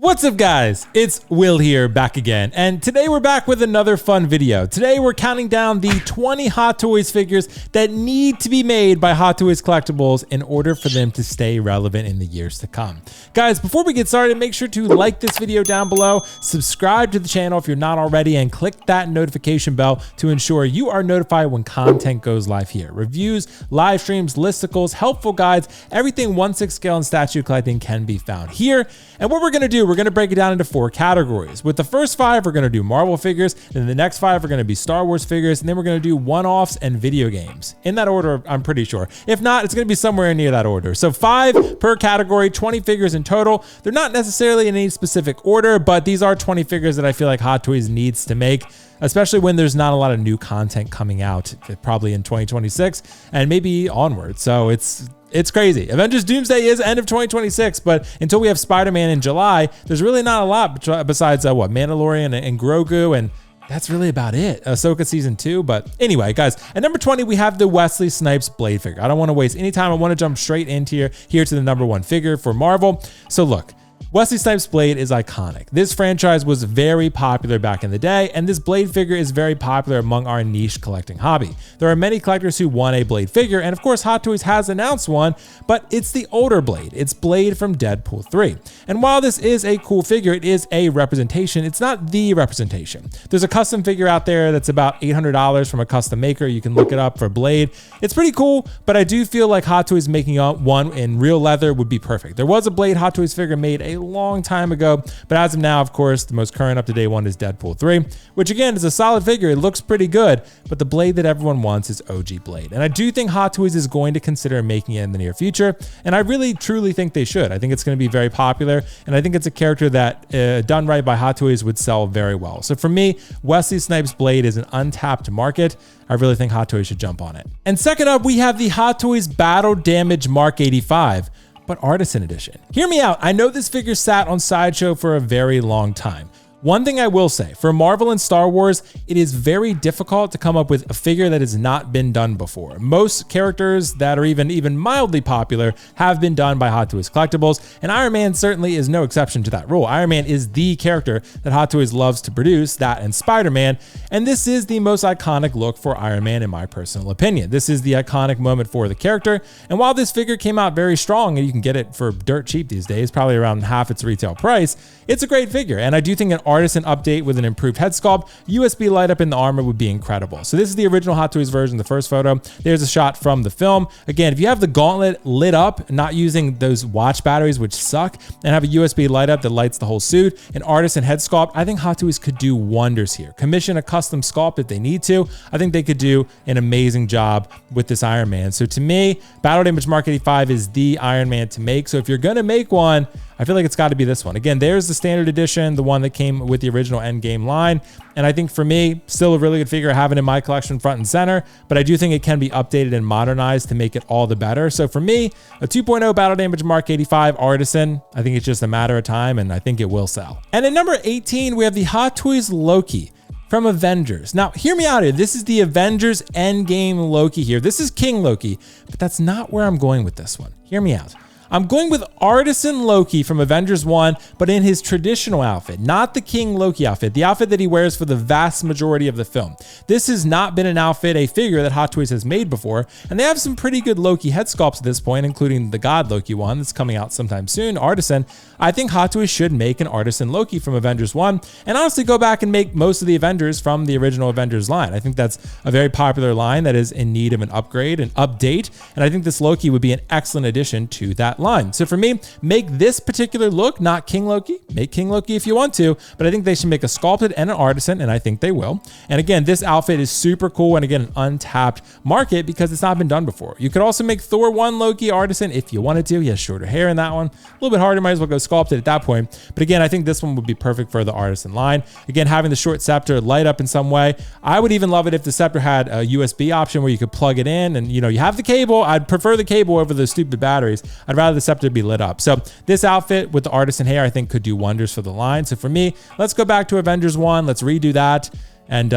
What's up guys, it's Will here back again, and today we're back with another fun video. Today we're counting down the 20 Hot Toys figures that need to be made by Hot Toys Collectibles in order for them to stay relevant in the years to come. Guys, before we get started, make sure to like this video down below, subscribe to the channel if you're not already, and click that notification bell to ensure you are notified when content goes live here. Reviews, live streams, listicles, helpful guides, everything 1/6 scale and statue collecting can be found here. And what we're gonna do, we're gonna break it down into 4 categories. With the first 5, we're gonna do Marvel figures, then the next 5 are gonna be Star Wars figures, and then we're gonna do one-offs and video games. In that order, I'm pretty sure. If not, it's gonna be somewhere near that order. So 5 per category, 20 figures in total. They're not necessarily in any specific order, but these are 20 figures that I feel like Hot Toys needs to make, especially when there's not a lot of new content coming out, probably in 2026 and maybe onward. So it's crazy. Avengers Doomsday is end of 2026, but until we have Spider-Man in July, there's really not a lot besides Mandalorian and Grogu, and that's really about it. Ahsoka season 2, but anyway, guys, at number 20, we have the Wesley Snipes Blade figure. I don't want to waste any time. I want to jump straight into here to the number 1 figure for Marvel. So look, Wesley Snipes Blade is iconic. This franchise was very popular back in the day, and this Blade figure is very popular among our niche collecting hobby. There are many collectors who want a Blade figure, and of course Hot Toys has announced one, but it's the older Blade. It's Blade from Deadpool 3. And while this is a cool figure, it is a representation. It's not the representation. There's a custom figure out there that's about $800 from a custom maker. You can look it up for Blade. It's pretty cool, but I do feel like Hot Toys making one in real leather would be perfect. There was a Blade Hot Toys figure made a long time ago, but as of now, of course, the most current up-to-date one is Deadpool 3, which again is a solid figure. It looks pretty good, but the Blade that everyone wants is OG Blade. And I do think Hot Toys is going to consider making it in the near future, and I really truly think they should. I think it's going to be very popular, and I think it's a character that done right by Hot Toys would sell very well. So for me, Wesley Snipes Blade is an untapped market. I really think Hot Toys should jump on it. And second up, we have the Hot Toys Battle Damage Mark 85. But Artisan Edition. Hear me out. I know this figure sat on Sideshow for a very long time. One thing I will say, for Marvel and Star Wars, it is very difficult to come up with a figure that has not been done before. Most characters that are even mildly popular have been done by Hot Toys Collectibles, and Iron Man certainly is no exception to that rule. Iron Man is the character that Hot Toys loves to produce, that and Spider-Man, and this is the most iconic look for Iron Man in my personal opinion. This is the iconic moment for the character, and while this figure came out very strong, and you can get it for dirt cheap these days, probably around half its retail price, it's a great figure, and I do think an Artisan update with an improved head sculpt, USB light up in the armor would be incredible. So this is the original Hot Toys version, the first photo. There's a shot from the film. Again, if you have the gauntlet lit up, not using those watch batteries, which suck, and have a USB light up that lights the whole suit, an Artisan head sculpt, I think Hot Toys could do wonders here. Commission a custom sculpt if they need to. I think they could do an amazing job with this Iron Man. So to me, Battle Damage Mark 85 is the Iron Man to make. So if you're gonna make one, I feel like it's got to be this one. Again, there's the standard edition, the one that came with the original Endgame line. And I think for me, still a really good figure. I have it in my collection front and center, but I do think it can be updated and modernized to make it all the better. So for me, a 2.0 Battle Damage Mark 85 Artisan, I think it's just a matter of time, and I think it will sell. And at number 18, we have the Hot Toys Loki from Avengers. Now, hear me out here. This is the Avengers Endgame Loki here. This is King Loki, but that's not where I'm going with this one. Hear me out. I'm going with Artisan Loki from Avengers 1, but in his traditional outfit, not the King Loki outfit, the outfit that he wears for the vast majority of the film. This has not been an outfit, a figure that Hot Toys has made before, and they have some pretty good Loki head sculpts at this point, including the God Loki one that's coming out sometime soon, Artisan. I think Hot Toys should make an Artisan Loki from Avengers 1, and honestly go back and make most of the Avengers from the original Avengers line. I think that's a very popular line that is in need of an upgrade, an update, and I think this Loki would be an excellent addition to that line. So for me, make this particular look, not King Loki. Make King Loki if you want to, but I think they should make a sculpted and an Artisan, and I think they will. And again, this outfit is super cool, and again, an untapped market because it's not been done before. You could also make Thor 1 Loki Artisan if you wanted to. He has shorter hair in that one. A little bit harder, might as well go sculpted at that point. But again, I think this one would be perfect for the Artisan line. Again, having the short scepter light up in some way. I would even love it if the scepter had a USB option where you could plug it in, and you have the cable. I'd prefer the cable over the stupid batteries. I'd rather the scepter be lit up. So this outfit with the Artisan hair, I think could do wonders for the line. So for me, let's go back to Avengers 1. Let's redo that. And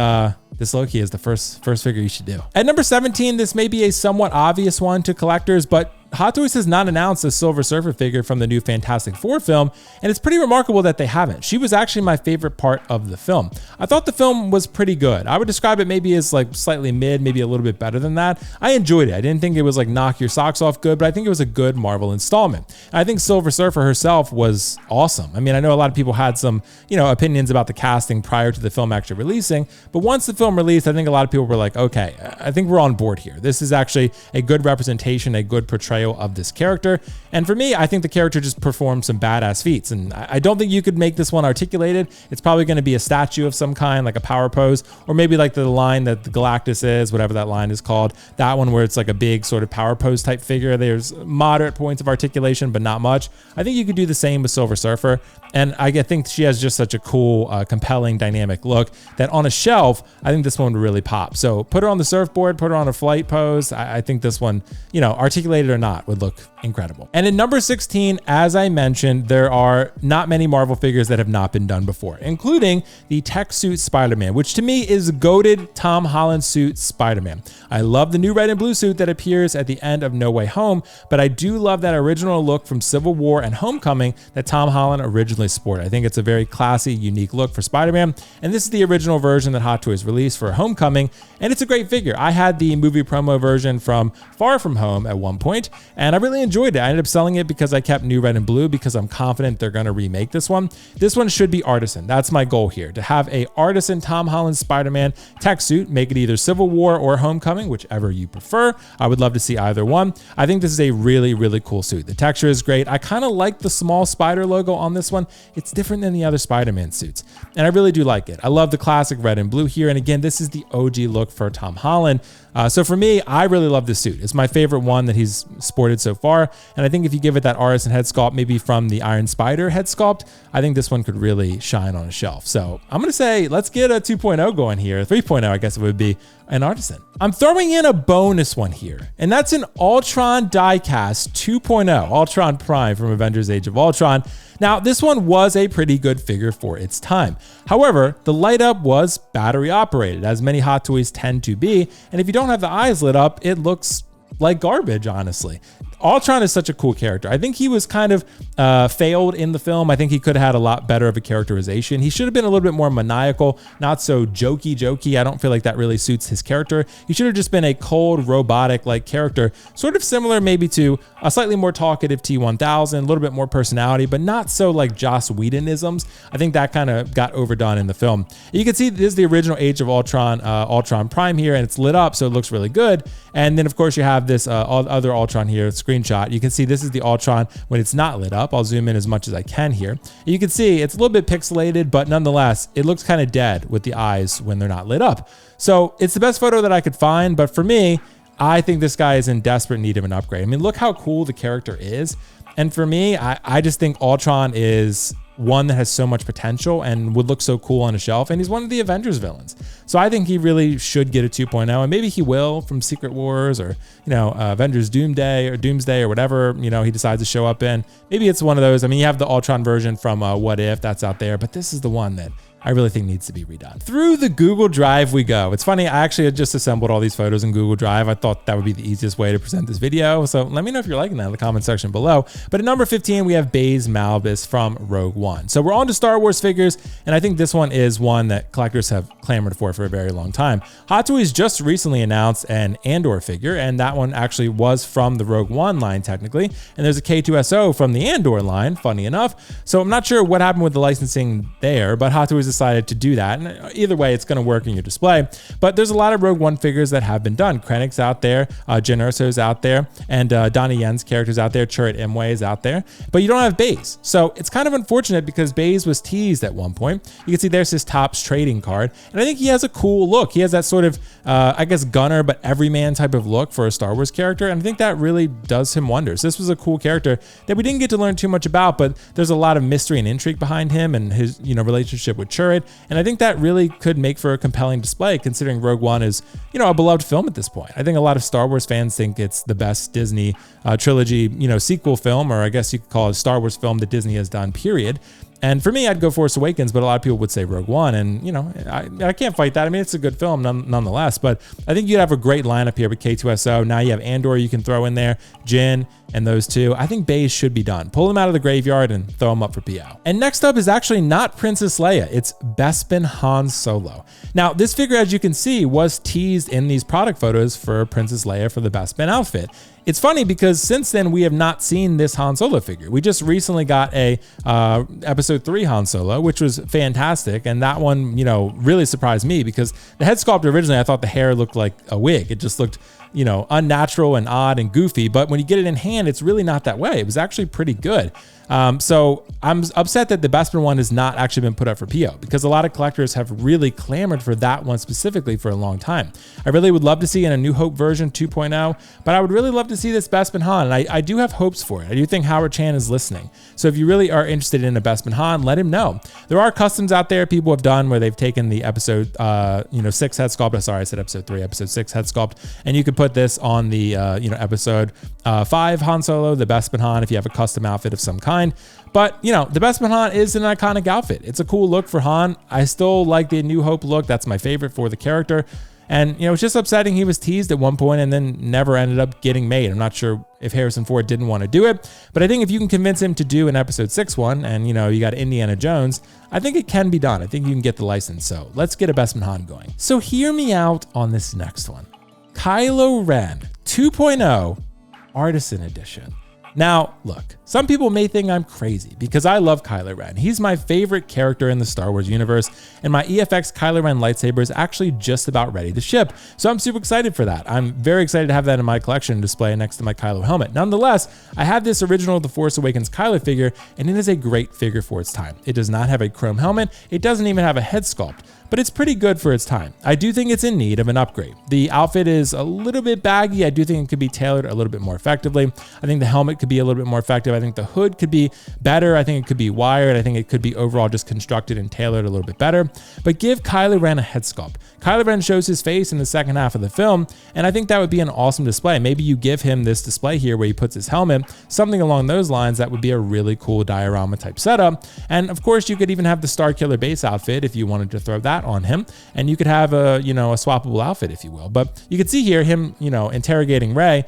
this low-key is the first figure you should do. At number 17, this may be a somewhat obvious one to collectors, but Hot Toys has not announced a Silver Surfer figure from the new Fantastic Four film, and it's pretty remarkable that they haven't. She was actually my favorite part of the film. I thought the film was pretty good. I would describe it maybe as like slightly mid, maybe a little bit better than that. I enjoyed it. I didn't think it was like knock your socks off good, but I think it was a good Marvel installment. And I think Silver Surfer herself was awesome. I mean, I know a lot of people had some, opinions about the casting prior to the film actually releasing, but once the film released, I think a lot of people were like, okay, I think we're on board here. This is actually a good representation, a good portrayal of this character. And for me, I think the character just performed some badass feats. And I don't think you could make this one articulated. It's probably going to be a statue of some kind, like a power pose, or maybe like the line that the Galactus is, whatever that line is called. That one where it's like a big sort of power pose type figure. There's moderate points of articulation, but not much. I think you could do the same with Silver Surfer. And I think she has just such a cool, compelling, dynamic look that on a shelf, I think this one would really pop. So put her on the surfboard, put her on a flight pose. I think this one, articulated or not, would look incredible. And in number 16, as I mentioned, there are not many Marvel figures that have not been done before, including the tech suit Spider-Man, which to me is goated Tom Holland suit Spider-Man. I love the new red and blue suit that appears at the end of No Way Home, but I do love that original look from Civil War and Homecoming that Tom Holland originally sported. I think it's a very classy, unique look for Spider-Man, and this is the original version that Hot Toys released for Homecoming, and it's a great figure. I had the movie promo version from Far From Home at one point, and I really enjoyed it. I ended up selling it because I kept new red and blue because I'm confident they're going to remake this one. This one should be artisan. That's my goal here, to have a artisan Tom Holland Spider-Man tech suit, make it either Civil War or Homecoming, whichever you prefer. I would love to see either one. I think this is a really, really cool suit. The texture is great. I kind of like the small spider logo on this one. It's different than the other Spider-Man suits, and I really do like it. I love the classic red and blue here, and again, this is the OG look for Tom Holland. So for me, I really love this suit. It's my favorite one that he's sported so far. And I think if you give it that artisan head sculpt, maybe from the Iron Spider head sculpt, I think this one could really shine on a shelf. So I'm going to say, let's get a 2.0 going here. 3.0, I guess it would be an artisan. I'm throwing in a bonus one here, and that's an Ultron diecast 2.0, Ultron Prime from Avengers Age of Ultron. Now, this one was a pretty good figure for its time. However, the light up was battery operated, as many Hot Toys tend to be, and if you don't have the eyes lit up, it looks like garbage, honestly. Ultron is such a cool character. I think he was kind of failed in the film. I think he could have had a lot better of a characterization. He should have been a little bit more maniacal, not so jokey. I don't feel like that really suits his character. He should have just been a cold, robotic-like character, sort of similar maybe to a slightly more talkative T-1000, a little bit more personality, but not so like Joss Whedon-isms. I think that kind of got overdone in the film. You can see this is the original Age of Ultron, Ultron Prime here, and it's lit up, so it looks really good. And then, of course, you have this other Ultron here, screenshot. You can see this is the Ultron when it's not lit up. I'll zoom in as much as I can here. You can see it's a little bit pixelated, but nonetheless, it looks kind of dead with the eyes when they're not lit up. So it's the best photo that I could find, but for me, I think this guy is in desperate need of an upgrade. I mean, look how cool the character is. And for me, I just think Ultron is one that has so much potential and would look so cool on a shelf, and he's one of the Avengers villains. So I think he really should get a 2.0, and maybe he will from Secret Wars or, Avengers Doomsday or whatever, he decides to show up in. Maybe it's one of those. I mean, you have the Ultron version from What If, that's out there, but this is the one that I really think needs to be redone. Through the Google Drive we go. It's funny, I actually had just assembled all these photos in Google Drive. I thought that would be the easiest way to present this video. So let me know if you're liking that in the comment section below. But at number 15, we have Baze Malbus from Rogue One. So we're on to Star Wars figures, and I think this one is one that collectors have clamored for a very long time. Hot Toys just recently announced an Andor figure, and that one actually was from the Rogue One line technically. And there's a K2SO from the Andor line, funny enough. So I'm not sure what happened with the licensing there, but Hot Toys decided to do that. And either way, it's going to work in your display. But there's a lot of Rogue One figures that have been done. Krennic's out there, Jyn Erso's out there, and Donnie Yen's character's out there. Chirrut Imwe is out there. But you don't have Baze. So it's kind of unfortunate because Baze was teased at one point. You can see there's his Topps trading card. And I think he has a cool look. He has that sort of, gunner, but everyman type of look for a Star Wars character. And I think that really does him wonders. This was a cool character that we didn't get to learn too much about, but there's a lot of mystery and intrigue behind him and his, relationship with Chirrut. And I think that really could make for a compelling display, considering Rogue One is, a beloved film at this point. I think a lot of Star Wars fans think it's the best Disney trilogy, sequel film, or I guess you could call it a Star Wars film that Disney has done, period. And for me, I'd go Force Awakens, but a lot of people would say Rogue One. And, you know, I can't fight that. I mean, it's a good film nonetheless, but I think you'd have a great lineup here with K2SO. Now you have Andor you can throw in there, Jyn, and those two. I think Baze should be done. Pull them out of the graveyard and throw them up for PO. And next up is actually not Princess Leia. It's Bespin Han Solo. Now, this figure, as you can see, was teased in these product photos for Princess Leia for the Bespin outfit. It's funny because since then we have not seen this Han Solo figure. We just recently got a episode 3 Han Solo, which was fantastic. And that one, you know, really surprised me because the head sculpt originally, I thought the hair looked like a wig. It just looked, you know, unnatural and odd and goofy. But when you get it in hand, it's really not that way. It was actually pretty good. So I'm upset that the Bespin one has not actually been put up for PO because a lot of collectors have really clamored for that one specifically for a long time. I really would love to see in a New Hope version 2.0, but I would really love to see this Bespin Han, and I do have hopes for it. I do think Howard Chan is listening. So if you really are interested in a Bespin Han, let him know. There are customs out there people have done where they've taken the episode 6 head sculpt. Sorry, I said episode 3, episode 6 head sculpt, and you could put this on the episode 5 Han Solo, the Bespin Han, if you have a custom outfit of some kind. But, you know, the Bespin Han is an iconic outfit. It's a cool look for Han. I still like the New Hope look. That's my favorite for the character. And, you know, it's just upsetting he was teased at one point and then never ended up getting made. I'm not sure if Harrison Ford didn't want to do it, but I think if you can convince him to do an episode 6 one and, you know, you got Indiana Jones, I think it can be done. I think you can get the license. So let's get a Bespin Han going. So hear me out on this next one. Kylo Ren 2.0 Artisan Edition. Now, look, some people may think I'm crazy because I love Kylo Ren. He's my favorite character in the Star Wars universe, and my EFX Kylo Ren lightsaber is actually just about ready to ship. So I'm super excited for that. I'm very excited to have that in my collection and display next to my Kylo helmet. Nonetheless, I have this original The Force Awakens Kylo figure, and it is a great figure for its time. It does not have a chrome helmet. It doesn't even have a head sculpt, but it's pretty good for its time. I do think it's in need of an upgrade. The outfit is a little bit baggy. I do think it could be tailored a little bit more effectively. I think the helmet could be a little bit more effective. I think the hood could be better. I think it could be wired. I think it could be overall just constructed and tailored a little bit better. But give Kylo Ren a head sculpt. Kylo Ren shows his face in the second half of the film, and I think that would be an awesome display. Maybe you give him this display here where he puts his helmet, something along those lines. That would be a really cool diorama type setup. And of course, you could even have the Starkiller base outfit if you wanted to throw that on him, and you could have a swappable outfit, if you will. But you can see here him, interrogating Rey.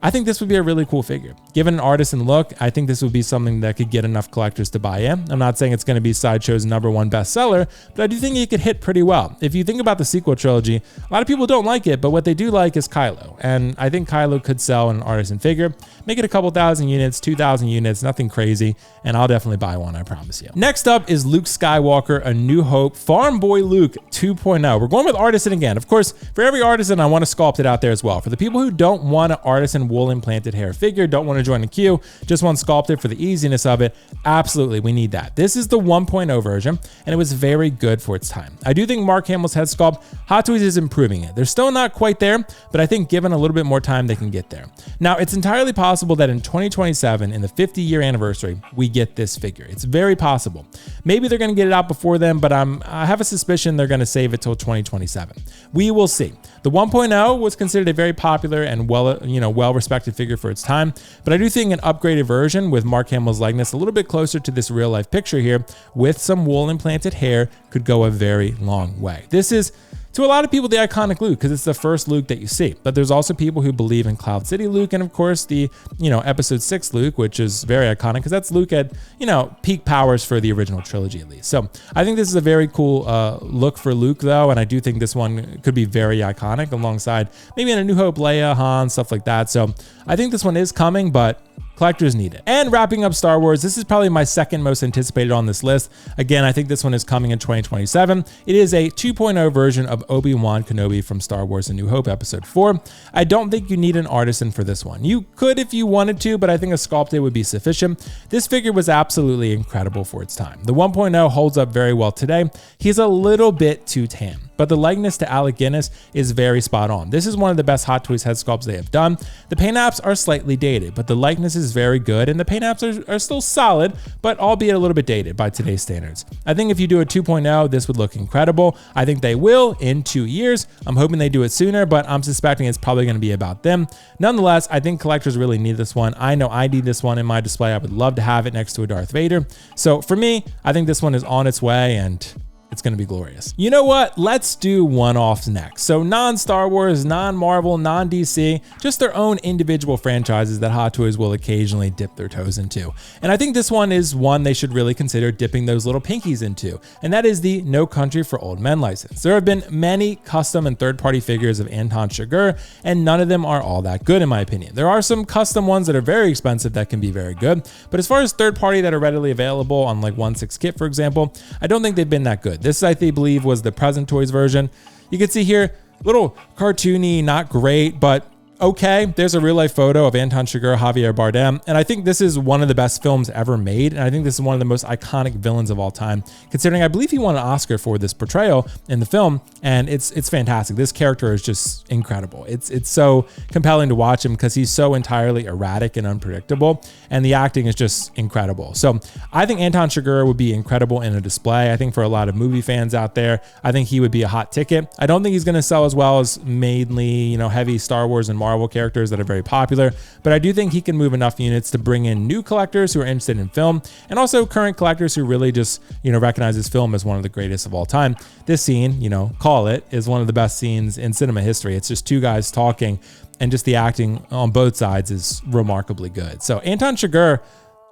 I think this would be a really cool figure. Given an artisan look, I think this would be something that could get enough collectors to buy in. I'm not saying it's going to be Sideshow's #1 bestseller, but I do think it could hit pretty well. If you think about the sequel trilogy, a lot of people don't like it, but what they do like is Kylo. And I think Kylo could sell an artisan figure. Make it a couple thousand units, 2,000 units, nothing crazy, and I'll definitely buy one, I promise you. Next up is Luke Skywalker, A New Hope, Farm Boy Luke 2.0. We're going with artisan again. Of course, for every artisan, I want to sculpt it out there as well. For the people who don't want an artisan wool implanted hair figure, don't want to join the queue, just want sculpted for the easiness of it, absolutely, we need that. This is the 1.0 version, and it was very good for its time. I do think Mark Hamill's head sculpt, Hot Toys is improving it. They're still not quite there, but I think given a little bit more time, they can get there. Now, it's entirely possible that in 2027, in the 50-year anniversary, we get this figure. It's very possible. Maybe they're going to get it out before then, but I have a suspicion they're going to save it till 2027. We will see. The 1.0 was considered a very popular and well-respected figure for its time, but I do think an upgraded version with Mark Hamill's likeness a little bit closer to this real-life picture here with some wool implanted hair could go a very long way. This is, to a lot of people, the iconic Luke because it's the first Luke that you see. But there's also people who believe in Cloud City Luke and, of course, the Episode 6 Luke, which is very iconic because that's Luke at peak powers for the original trilogy at least. So I think this is a very cool look for Luke though, and I do think this one could be very iconic alongside maybe in A New Hope, Leia, Han, stuff like that. So I think this one is coming, but collectors need it. And wrapping up Star Wars, this is probably my second most anticipated on this list. Again, I think this one is coming in 2027. It is a 2.0 version of Obi-Wan Kenobi from Star Wars A New Hope Episode 4. I don't think you need an artisan for this one. You could if you wanted to, but I think a sculpted would be sufficient. This figure was absolutely incredible for its time. The 1.0 holds up very well today. He's a little bit too tan, but the likeness to Alec Guinness is very spot on. This is one of the best Hot Toys head sculpts they have done. The paint apps are slightly dated, but the likeness is very good, and the paint apps are still solid, but albeit a little bit dated by today's standards. I think if you do a 2.0, this would look incredible. I think they will in 2 years. I'm hoping they do it sooner, but I'm suspecting it's probably going to be about them. Nonetheless, I think collectors really need this one. I know I need this one in my display. I would love to have it next to a Darth Vader. So for me, I think this one is on its way, and it's going to be glorious. You know what? Let's do one-offs next. So non-Star Wars, non-Marvel, non-DC, just their own individual franchises that Hot Toys will occasionally dip their toes into. And I think this one is one they should really consider dipping those little pinkies into, and that is the No Country for Old Men license. There have been many custom and third-party figures of Anton Chigurh, and none of them are all that good in my opinion. There are some custom ones that are very expensive that can be very good, but as far as third-party that are readily available on like 1/6 kit, for example, I don't think they've been that good. This, I believe, was the Present Toys version. You can see here, little cartoony, not great, but okay. There's a real life photo of Anton Chigurh, Javier Bardem, and I think this is one of the best films ever made, and I think this is one of the most iconic villains of all time, considering I believe he won an Oscar for this portrayal in the film, and it's fantastic. This character is just incredible. It's so compelling to watch him because he's so entirely erratic and unpredictable, and the acting is just incredible. So I think Anton Chigurh would be incredible in a display. I think for a lot of movie fans out there, I think he would be a hot ticket. I don't think he's going to sell as well as mainly, heavy Star Wars and Marvel characters that are very popular, but I do think he can move enough units to bring in new collectors who are interested in film, and also current collectors who really just, recognize this film as one of the greatest of all time. This scene, call it, is one of the best scenes in cinema history. It's just two guys talking, and just the acting on both sides is remarkably good. So Anton Chigurh,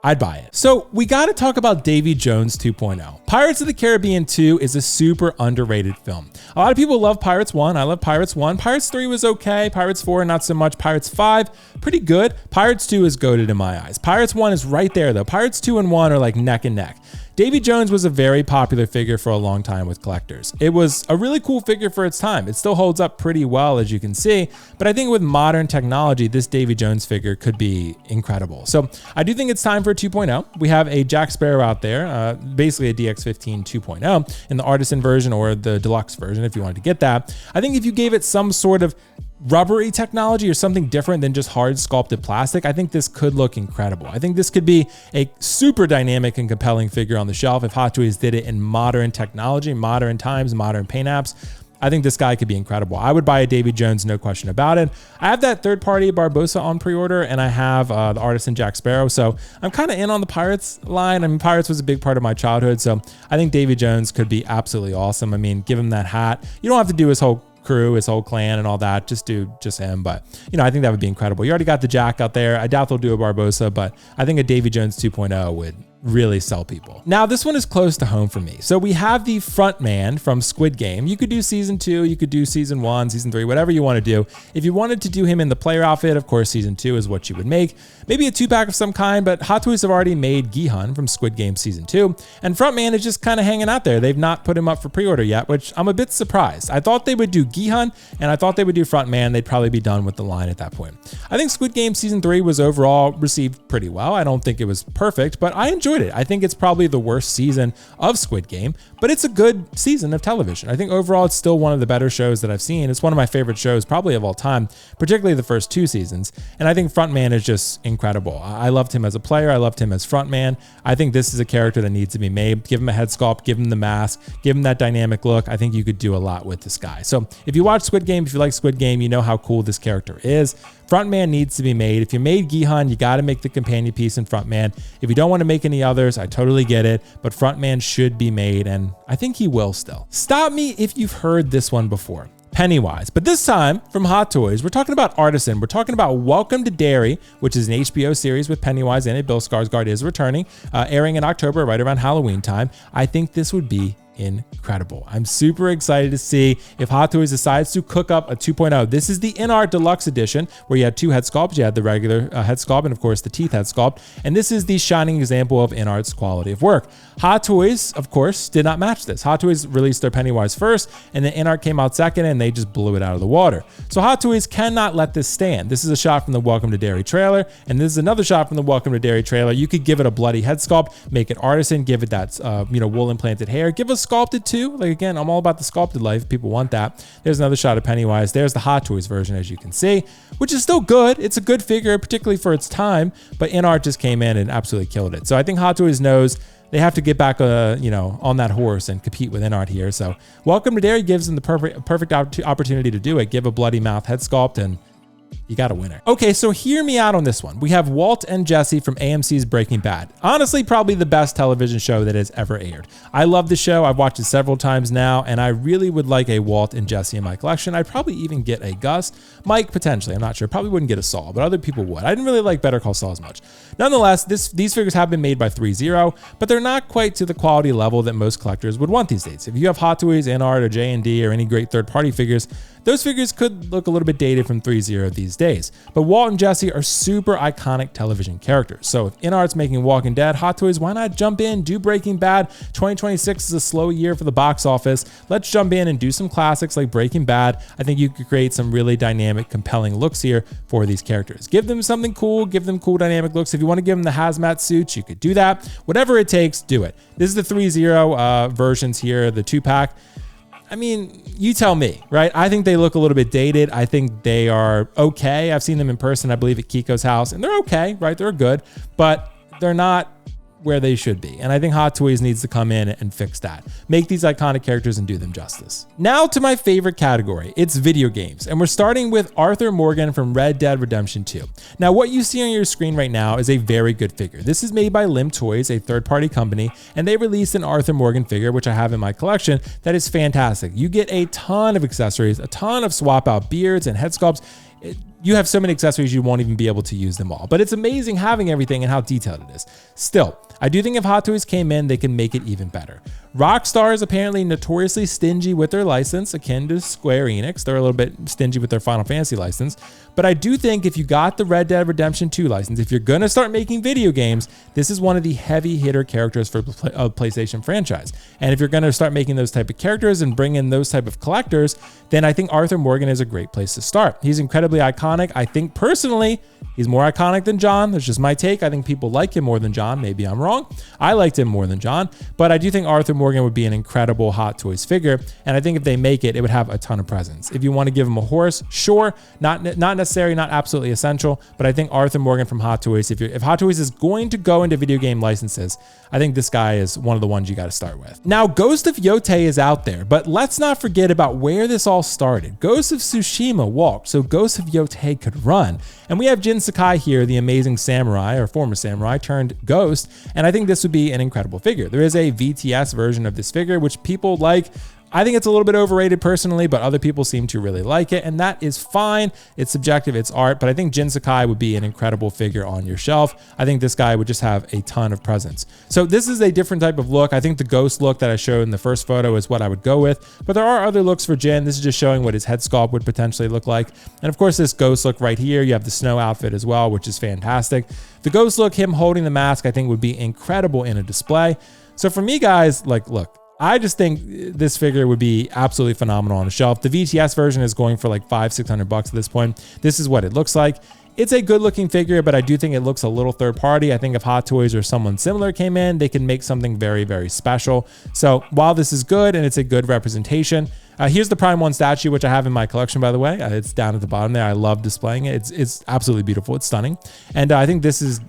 I'd buy it. So we got to talk about Davy Jones 2.0. Pirates of the Caribbean 2 is a super underrated film. A lot of people love Pirates 1. I love Pirates 1. Pirates 3 was okay. Pirates 4, not so much. Pirates 5, pretty good. Pirates 2 is goated in my eyes. Pirates 1 is right there though. Pirates 2 and 1 are like neck and neck. Davy Jones was a very popular figure for a long time with collectors. It was a really cool figure for its time. It still holds up pretty well, as you can see, but I think with modern technology, this Davy Jones figure could be incredible. So I do think it's time for a 2.0. We have a Jack Sparrow out there, basically a DX15 2.0 in the artisan version or the deluxe version if you wanted to get that. I think if you gave it some sort of rubbery technology or something different than just hard sculpted plastic, I think this could look incredible. I think this could be a super dynamic and compelling figure on the shelf if Hot Toys did it in modern technology, modern times, modern paint apps. I think this guy could be incredible. I would buy a Davy Jones, no question about it. I have that third-party Barbossa on pre-order, and I have the artisan Jack Sparrow, so I'm kind of in on the Pirates line. I mean, Pirates was a big part of my childhood, so I think Davy Jones could be absolutely awesome. I mean, give him that hat. You don't have to do his whole crew, his whole clan and all that, just do just him, but I think that would be incredible. You already got the Jack out there. I doubt they'll do a Barbossa, but I think a Davy Jones 2.0 would really sell people. Now, this one is close to home for me. So we have the front man from Squid Game. You could do season 2, you could do season 1, season 3, whatever you want to do. If you wanted to do him in the player outfit, of course, season 2 is what you would make. Maybe a 2-pack of some kind, but Hot Toys have already made Gi-hun from Squid Game season 2, and front man is just kind of hanging out there. They've not put him up for pre-order yet, which I'm a bit surprised. I thought they would do Gi-hun, and I thought they would do front man. They'd probably be done with the line at that point. I think Squid Game season 3 was overall received pretty well. I don't think it was perfect, but I enjoyed it. I think it's probably the worst season of Squid Game, but it's a good season of television. I think overall it's still one of the better shows that I've seen. It's one of my favorite shows probably of all time, particularly the first 2 seasons. And I think Frontman is just incredible. I loved him as a player. I loved him as Frontman. I think this is a character that needs to be made. Give him a head sculpt, give him the mask, give him that dynamic look. I think you could do a lot with this guy. So if you watch Squid Game, if you like Squid Game, you know how cool this character is. Frontman needs to be made. If you made Gi-hun, you got to make the companion piece in Frontman. If you don't want to make any others, I totally get it, but Frontman should be made, and I think he will still. Stop me if you've heard this one before. Pennywise. But this time from Hot Toys, we're talking about Artisan. We're talking about Welcome to Derry, which is an HBO series with Pennywise in it. Bill Skarsgård is returning, airing in October, right around Halloween time. I think this would be incredible. I'm super excited to see if Hot Toys decides to cook up a 2.0. This is the InArt Deluxe Edition, where you had 2 head sculpts. You had the regular head sculpt and, of course, the teeth head sculpt. And this is the shining example of InArt's quality of work. Hot Toys, of course, did not match this. Hot Toys released their Pennywise first, and then InArt came out second, and they just blew it out of the water. So Hot Toys cannot let this stand. This is a shot from the Welcome to Derry trailer, and this is another shot from the Welcome to Derry trailer. You could give it a bloody head sculpt, make it artisan, give it that wool implanted hair, give us sculpted too. Like again, I'm all about the sculpted life. People want that. There's another shot of Pennywise. There's the Hot Toys version, as you can see, which is still good. It's a good figure, particularly for its time, but InArt just came in and absolutely killed it. So I think Hot Toys knows they have to get back, on that horse and compete with InArt here. So Welcome to Dairy gives them the perfect opportunity to do it. Give a bloody mouth head sculpt and you got a winner. Okay, so hear me out on this one. We have Walt and Jesse from AMC's Breaking Bad. Honestly, probably the best television show that has ever aired. I love the show. I've watched it several times now, and I really would like a Walt and Jesse in my collection. I'd probably even get a Gus. Mike, potentially. I'm not sure. Probably wouldn't get a Saul, but other people would. I didn't really like Better Call Saul as much. Nonetheless, these figures have been made by 3-0, but they're not quite to the quality level that most collectors would want these days. If you have Hot Toys, InArt, or J&D, or any great third-party figures, those figures could look a little bit dated from 3-0 these days. But Walt and Jesse are super iconic television characters. So if InArt's making Walking Dead, Hot Toys, why not jump in, do Breaking Bad? 2026 is a slow year for the box office. Let's jump in and do some classics like Breaking Bad. I think you could create some really dynamic, compelling looks here for these characters. Give them something cool, give them cool dynamic looks. If you want to give them the hazmat suits, you could do that. Whatever it takes, do it. This is the 3-0 versions here, the 2-pack. I mean, you tell me, right? I think they look a little bit dated. I think they are okay. I've seen them in person, I believe, at Kiko's house, and they're okay, right? They're good, but they're not where they should be. And I think Hot Toys needs to come in and fix that. Make these iconic characters and do them justice. Now to my favorite category. It's video games. And we're starting with Arthur Morgan from Red Dead Redemption 2. Now, what you see on your screen right now is a very good figure. This is made by Limb Toys, a third-party company, and they released an Arthur Morgan figure, which I have in my collection, that is fantastic. You get a ton of accessories, a ton of swap-out beards and head sculpts. You have so many accessories you won't even be able to use them all. But it's amazing having everything and how detailed it is. Still, I do think if Hot Toys came in, they can make it even better. Rockstar is apparently notoriously stingy with their license, akin to Square Enix. They're a little bit stingy with their Final Fantasy license. But I do think if you got the Red Dead Redemption 2 license, if you're going to start making video games, this is one of the heavy hitter characters for a PlayStation franchise. And if you're going to start making those type of characters and bring in those type of collectors, then I think Arthur Morgan is a great place to start. He's incredibly iconic. I think personally, he's more iconic than John. That's just my take. I think people like him more than John. Maybe I'm wrong. I liked him more than John, but I do think Arthur Morgan would be an incredible Hot Toys figure. And I think if they make it, it would have a ton of presence. If you want to give him a horse, sure, not necessary, not absolutely essential, but I think Arthur Morgan from Hot Toys, if Hot Toys is going to go into video game licenses, I think this guy is one of the ones you got to start with. Now, Ghost of Yotei is out there, but let's not forget about where this all started. Ghost of Tsushima walked, so Ghost of Yotei could run. And we have Jin Sakai here, the amazing samurai, or former samurai, turned ghost, and I think this would be an incredible figure. There is a VTS version of this figure, which people like. I think it's a little bit overrated personally, but other people seem to really like it, and that is fine. It's subjective, it's art, but I think Jin Sakai would be an incredible figure on your shelf. I think this guy would just have a ton of presence. So this is a different type of look. I think the ghost look that I showed in the first photo is what I would go with, but there are other looks for Jin. This is just showing what his head sculpt would potentially look like. And of course, this ghost look right here, you have the snow outfit as well, which is fantastic. The ghost look, him holding the mask, I think would be incredible in a display. So for me, guys, like, look, I just think this figure would be absolutely phenomenal on the shelf. The VTS version is going for like $500-600 at this point. This is what it looks like. It's a good looking figure, but I do think it looks a little third party. I think if Hot Toys or someone similar came in, they can make something very, very special. So while this is good and it's a good representation, here's the Prime 1 statue, which I have in my collection, by the way. It's down at the bottom there. I love displaying it. It's absolutely beautiful. It's stunning. And I think this is,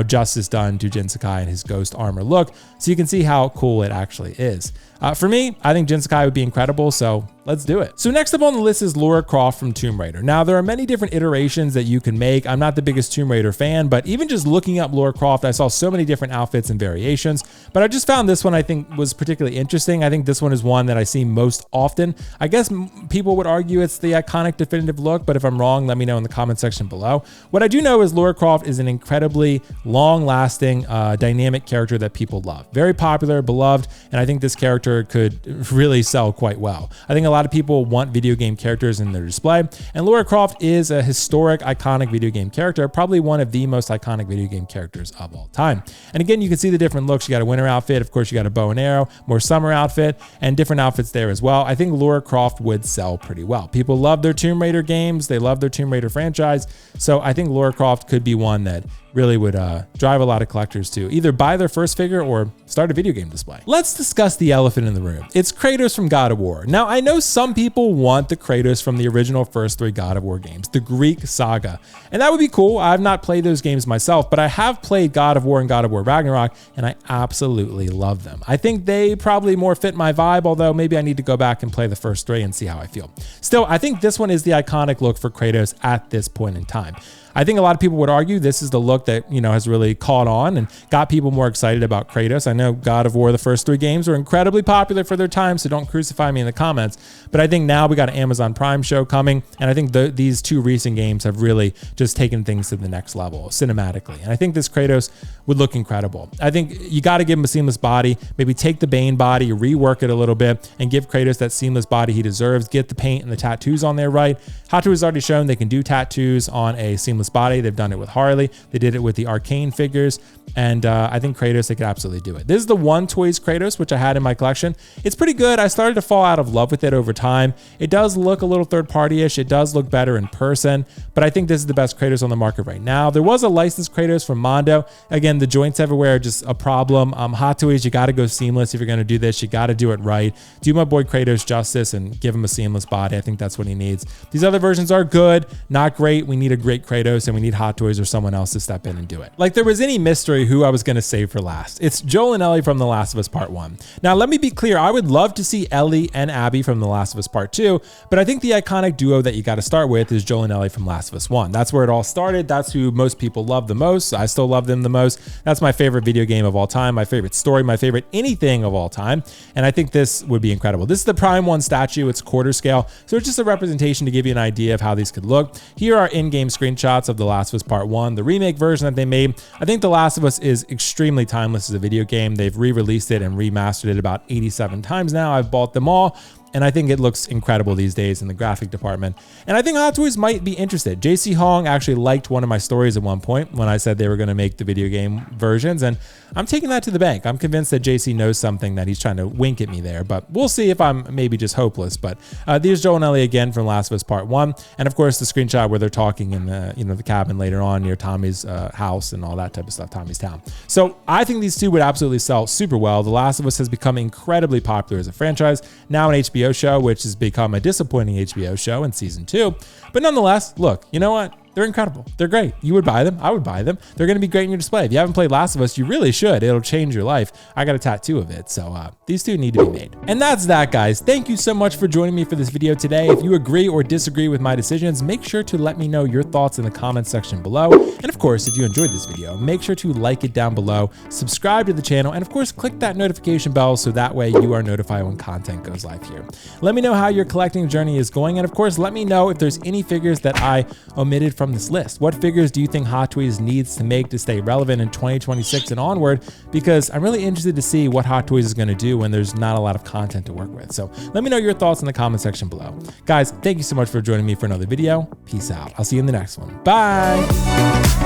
justice done to Jin Sakai and his ghost armor look. So you can see how cool it actually is. For me, I think Jin Sakai would be incredible, so let's do it. So next up on the list is Lara Croft from Tomb Raider. Now, there are many different iterations that you can make. I'm not the biggest Tomb Raider fan, but even just looking up Lara Croft, I saw so many different outfits and variations, but I just found this one I think was particularly interesting. I think this one is one that I see most often. I guess people would argue it's the iconic definitive look, but if I'm wrong, let me know in the comment section below. What I do know is Lara Croft is an incredibly long-lasting, dynamic character that people love. Very popular, beloved, and I think this character could really sell quite well. I think a lot of people want video game characters in their display, and Lara Croft is a historic, iconic video game character, probably one of the most iconic video game characters of all time. And again, you can see the different looks. You got a winter outfit, of course, you got a bow and arrow, more summer outfit, and different outfits there as well. I think Lara Lara Croft would sell pretty well. People love their Tomb Raider games. They love their Tomb Raider franchise. So I think Lara Croft could be one that really would drive a lot of collectors to either buy their first figure or start a video game display. Let's discuss the elephant in the room. It's Kratos from God of War. Now, I know some people want the Kratos from the original first 3 God of War games, the Greek saga, and that would be cool. I've not played those games myself, but I have played God of War and God of War Ragnarok, and I absolutely love them. I think they probably more fit my vibe, although maybe I need to go back and play the first 3 and see how I feel. Still, I think this one is the iconic look for Kratos at this point in time. I think a lot of people would argue this is the look that, has really caught on and got people more excited about Kratos. I know God of War, the first 3 games, were incredibly popular for their time, so don't crucify me in the comments. But I think now we got an Amazon Prime show coming, and I think these 2 recent games have really just taken things to the next level cinematically. And I think this Kratos would look incredible. I think you got to give him a seamless body, maybe take the Bane body, rework it a little bit, and give Kratos that seamless body he deserves. Get the paint and the tattoos on there right. Hot Toys has already shown they can do tattoos on a seamless body. They've done it with Harley. They did it with the Arcane figures. And I think Kratos, they could absolutely do it. This is the One Toys Kratos, which I had in my collection. It's pretty good. I started to fall out of love with it over time. It does look a little third-party-ish. It does look better in person, but I think this is the best Kratos on the market right now. There was a licensed Kratos from Mondo. Again, the joints everywhere are just a problem. Hot Toys, you got to go seamless if you're going to do this. You got to do it right. Do my boy Kratos justice and give him a seamless body. I think that's what he needs. These other versions are good, not great. We need a great Kratos, and we need Hot Toys or someone else to step in and do it. Like there was any mystery who I was going to save for last. It's Joel and Ellie from The Last of Us Part 1. Now, let me be clear. I would love to see Ellie and Abby from The Last of Us Part 2, but I think the iconic duo that you got to start with is Joel and Ellie from Last of Us 1. That's where it all started. That's who most people love the most. I still love them the most. That's my favorite video game of all time, my favorite story, my favorite anything of all time. And I think this would be incredible. This is the Prime 1 statue. It's quarter scale. So it's just a representation to give you an idea of how these could look. Here are in-game screenshots of The Last of Us Part 1, the remake version that they made. I think The Last of Us is extremely timeless as a video game. They've re-released it and remastered it about 87 times now. I've bought them all. And I think it looks incredible these days in the graphic department. And I think Hot Toys might be interested. JC Hong actually liked one of my stories at one point when I said they were going to make the video game versions. And I'm taking that to the bank. I'm convinced that JC knows something, that he's trying to wink at me there. But we'll see if I'm maybe just hopeless. But there's Joel and Ellie again from Last of Us Part 1. And of course, the screenshot where they're talking in the cabin later on near Tommy's house and all that type of stuff, Tommy's town. So I think these 2 would absolutely sell super well. The Last of Us has become incredibly popular as a franchise. Now an HBO show, which has become a disappointing HBO show in season 2. But nonetheless, look, you know what? They're incredible. They're great. You would buy them. I would buy them. They're going to be great in your display. If you haven't played Last of Us, you really should. It'll change your life. I got a tattoo of it. So these 2 need to be made. And that's that, guys. Thank you so much for joining me for this video today. If you agree or disagree with my decisions, make sure to let me know your thoughts in the comments section below. And of course, if you enjoyed this video, make sure to like it down below, subscribe to the channel, and of course, click that notification bell so that way you are notified when content goes live here. Let me know how your collecting journey is going. And of course, let me know if there's any figures that I omitted from this list. What figures do you think Hot Toys needs to make to stay relevant in 2026 and onward? Because I'm really interested to see what Hot Toys is going to do when there's not a lot of content to work with. So let me know your thoughts in the comment section below. Guys, thank you so much for joining me for another video. Peace out. I'll see you in the next one. Bye.